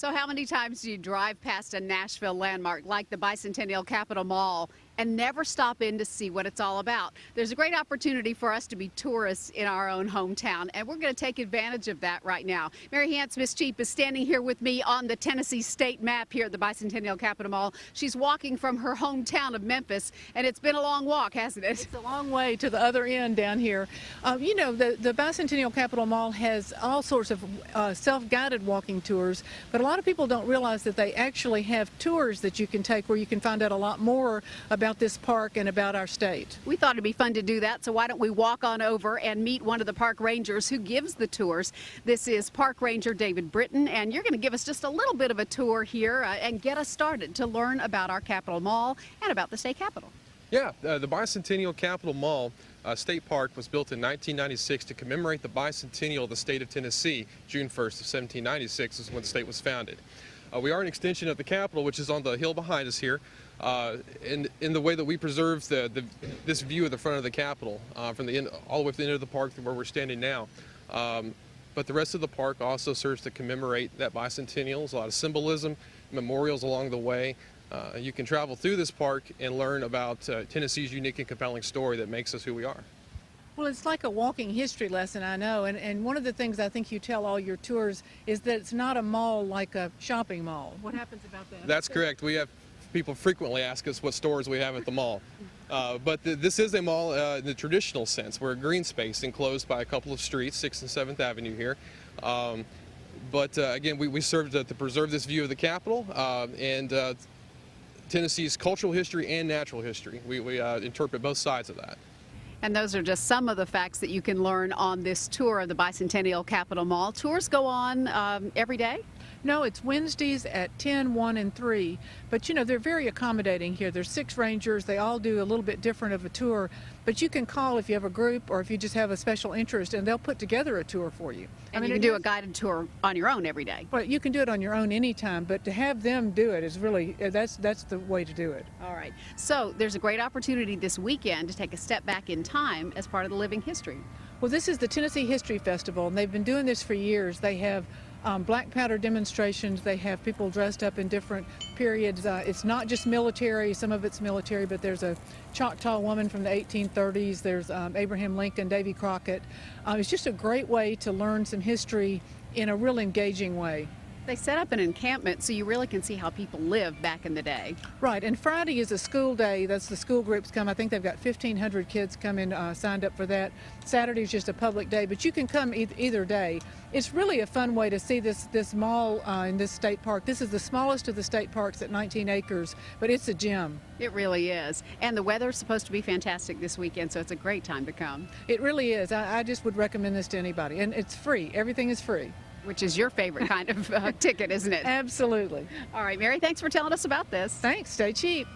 So how many times do you drive past a Nashville landmark like the Bicentennial Capitol Mall and never stop in to see what it's all about? There's a great opportunity for us to be tourists in our own hometown, and we're going to take advantage of that right now. Mary tott-ms-cheap is standing here with me on the Tennessee state map here at the Bicentennial Capitol Mall. She's walking from her hometown of Memphis, and it's been a long walk, hasn't it? It's a long way to the other end down here. You know, the Bicentennial Capitol Mall has all sorts of self-guided walking tours, but a lot of people don't realize that they actually have tours that you can take where you can find out a lot more about this park and about our state. We thought it'd be fun to do that, so why don't we walk on over and meet one of the park rangers who gives the tours. This is Park Ranger David Britton, and you're going to give us just a little bit of a tour here and get us started to learn about our Capitol Mall and about the state capitol. Yeah, the Bicentennial Capitol Mall State Park was built in 1996 to commemorate the bicentennial of the state of Tennessee. June 1st of 1796 is when the state was founded. We are an extension of the Capitol, which is on the hill behind us here, in the way that we preserve this view of the front of the Capitol from the end, all the way to the end of the park to where we're standing now. But the rest of the park also serves to commemorate that bicentennial. There's a lot of symbolism, memorials along the way. You can travel through this park and learn about Tennessee's unique and compelling story that makes us who we are. Well, it's like a walking history lesson, I know, and one of the things I think you tell all your tours is that it's not a mall like a shopping mall. What happens about that? That's correct. We have people frequently ask us what stores we have at the mall. But this is a mall in the traditional sense. We're a green space enclosed by a couple of streets, 6th and 7th Avenue here. But again, we serve to preserve this view of the Capitol and Tennessee's cultural history and natural history. We interpret both sides of that. And those are just some of the facts that you can learn on this tour of the Bicentennial Capitol Mall. Tours go on every day? No, it's Wednesdays at 10, 1, and 3. But, you know, they're very accommodating here. There's 6 rangers. They all do a little bit different of a tour. But you can call if you have a group or if you just have a special interest, and they'll put together a tour for you. And you can do a guided tour on your own every day. Well, you can do it on your own anytime, but to have them do it is really, that's the way to do it. All right. So there's a great opportunity this weekend to take a step back in time as part of the living history. Well, this is the Tennessee History Festival, and they've been doing this for years. They have black powder demonstrations. They have people dressed up in different periods. It's not just military. Some of it's military, but there's a Choctaw woman from the 1830s. There's Abraham Lincoln, Davy Crockett. It's just a great way to learn some history in a real engaging way. They set up an encampment so you really can see how people lived back in the day. Right, and Friday is a school day. That's the school groups come. I think they've got 1,500 kids come in signed up for that. Saturday is just a public day, but you can come either day. It's really a fun way to see this mall in this state park. This is the smallest of the state parks at 19 acres, but it's a gem. It really is. And the weather's supposed to be fantastic this weekend, so it's a great time to come. It really is. I just would recommend this to anybody, and it's free. Everything is free. Which is your favorite kind of ticket, isn't it? Absolutely. All right, Mary, thanks for telling us about this. Thanks. Stay cheap.